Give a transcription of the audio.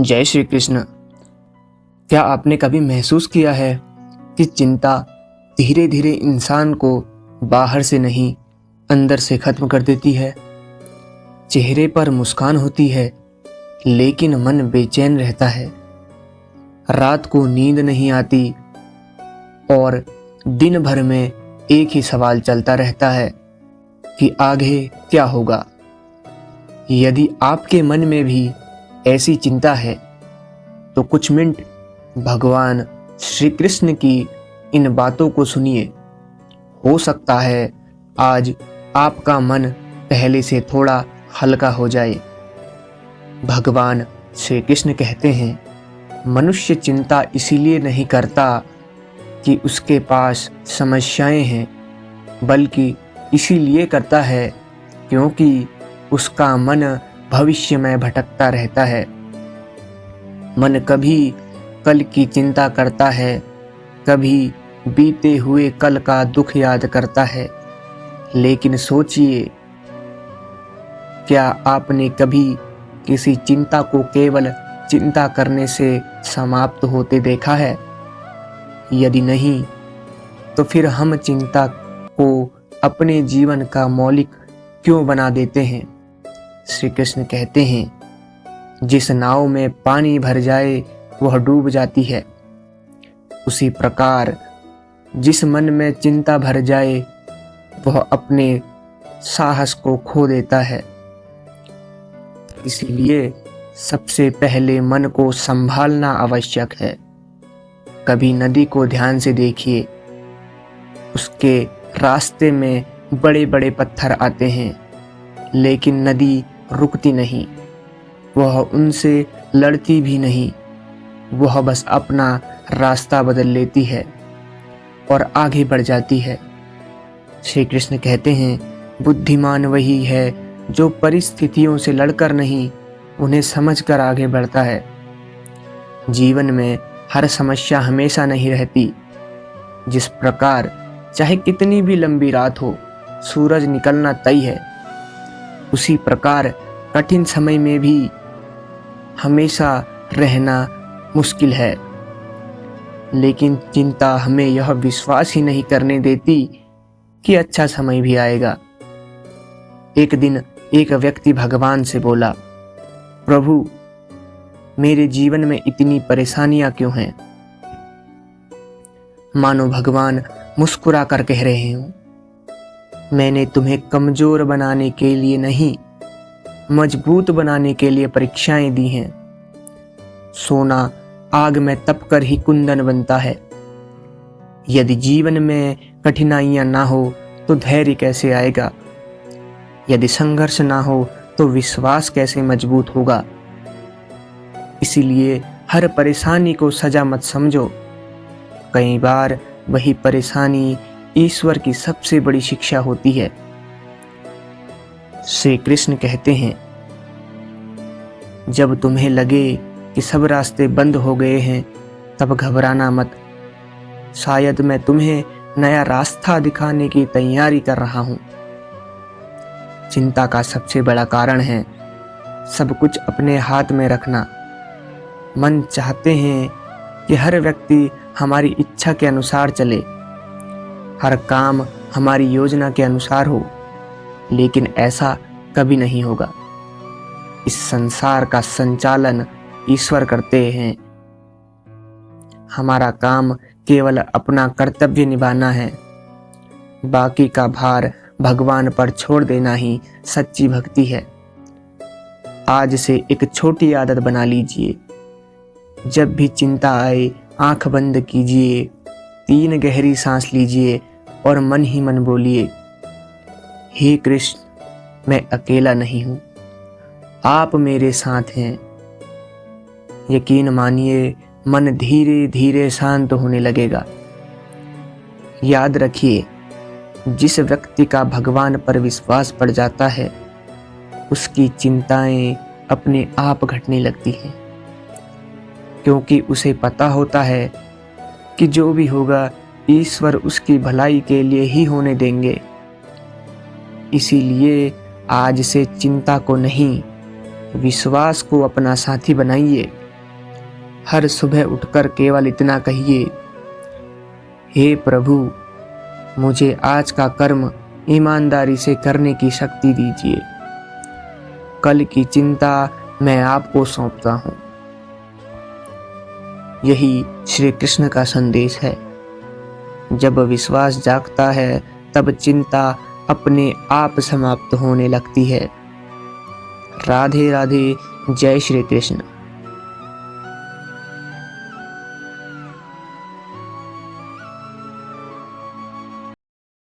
जय श्री कृष्ण। क्या आपने कभी महसूस किया है कि चिंता धीरे धीरे इंसान को बाहर से नहीं अंदर से खत्म कर देती है। चेहरे पर मुस्कान होती है लेकिन मन बेचैन रहता है। रात को नींद नहीं आती और दिन भर में एक ही सवाल चलता रहता है कि आगे क्या होगा। यदि आपके मन में भी ऐसी चिंता है तो कुछ मिनट भगवान श्री कृष्ण की इन बातों को सुनिए। हो सकता है आज आपका मन पहले से थोड़ा हल्का हो जाए। भगवान श्री कृष्ण कहते हैं, मनुष्य चिंता इसीलिए नहीं करता कि उसके पास समस्याएं हैं, बल्कि इसीलिए करता है क्योंकि उसका मन भविष्य में भटकता रहता है। मन कभी कल की चिंता करता है, कभी बीते हुए कल का दुख याद करता है। लेकिन सोचिए, क्या आपने कभी किसी चिंता को केवल चिंता करने से समाप्त होते देखा है? यदि नहीं, तो फिर हम चिंता को अपने जीवन का मौलिक क्यों बना देते हैं? श्री कृष्ण कहते हैं, जिस नाव में पानी भर जाए वह डूब जाती है। उसी प्रकार जिस मन में चिंता भर जाए वह अपने साहस को खो देता है। इसलिए सबसे पहले मन को संभालना आवश्यक है। कभी नदी को ध्यान से देखिए, उसके रास्ते में बड़े बड़े पत्थर आते हैं लेकिन नदी रुकती नहीं, वह उनसे लड़ती भी नहीं, वह बस अपना रास्ता बदल लेती है और आगे बढ़ जाती है। श्री कृष्ण कहते हैं, बुद्धिमान वही है जो परिस्थितियों से लड़कर नहीं, उन्हें समझकर आगे बढ़ता है। जीवन में हर समस्या हमेशा नहीं रहती। जिस प्रकार चाहे कितनी भी लंबी रात हो, सूरज निकलना तय है, उसी प्रकार कठिन समय में भी हमेशा रहना मुश्किल है। लेकिन चिंता हमें यह विश्वास ही नहीं करने देती कि अच्छा समय भी आएगा। एक दिन एक व्यक्ति भगवान से बोला, प्रभु, मेरे जीवन में इतनी परेशानियां क्यों हैं? मानो भगवान मुस्कुरा कर कह रहे हों, मैंने तुम्हें कमजोर बनाने के लिए नहीं, मजबूत बनाने के लिए परीक्षाएं दी हैं। सोना आग में तप कर ही कुंदन बनता है। यदि जीवन में कठिनाइयां ना हो तो धैर्य कैसे आएगा? यदि संघर्ष ना हो तो विश्वास कैसे मजबूत होगा? इसीलिए हर परेशानी को सजा मत समझो। कई बार वही परेशानी ईश्वर की सबसे बड़ी शिक्षा होती है। श्री कृष्ण कहते हैं, जब तुम्हें लगे कि सब रास्ते बंद हो गए हैं, तब घबराना मत। शायद मैं तुम्हें नया रास्ता दिखाने की तैयारी कर रहा हूं। चिंता का सबसे बड़ा कारण है सब कुछ अपने हाथ में रखना। मन चाहते हैं कि हर व्यक्ति हमारी इच्छा के अनुसार चले, हर काम हमारी योजना के अनुसार हो, लेकिन ऐसा कभी नहीं होगा। इस संसार का संचालन ईश्वर करते हैं। हमारा काम केवल अपना कर्तव्य निभाना है। बाकी का भार भगवान पर छोड़ देना ही सच्ची भक्ति है। आज से एक छोटी आदत बना लीजिए। जब भी चिंता आए, आंख बंद कीजिए, 3 गहरी सांस लीजिए और मन ही मन बोलिए, हे कृष्ण, मैं अकेला नहीं हूं, आप मेरे साथ हैं। यकीन मानिए, मन धीरे धीरे शांत होने लगेगा। याद रखिए, जिस व्यक्ति का भगवान पर विश्वास पड़ जाता है, उसकी चिंताएं अपने आप घटने लगती हैं, क्योंकि उसे पता होता है कि जो भी होगा ईश्वर उसकी भलाई के लिए ही होने देंगे। इसीलिए आज से चिंता को नहीं, विश्वास को अपना साथी बनाइए। हर सुबह उठकर केवल इतना कहिए, हे प्रभु, मुझे आज का कर्म ईमानदारी से करने की शक्ति दीजिए। कल की चिंता मैं आपको सौंपता हूँ। यही श्री कृष्ण का संदेश है। जब विश्वास जागता है तब चिंता अपने आप समाप्त होने लगती है। राधे राधे। जय श्री कृष्ण।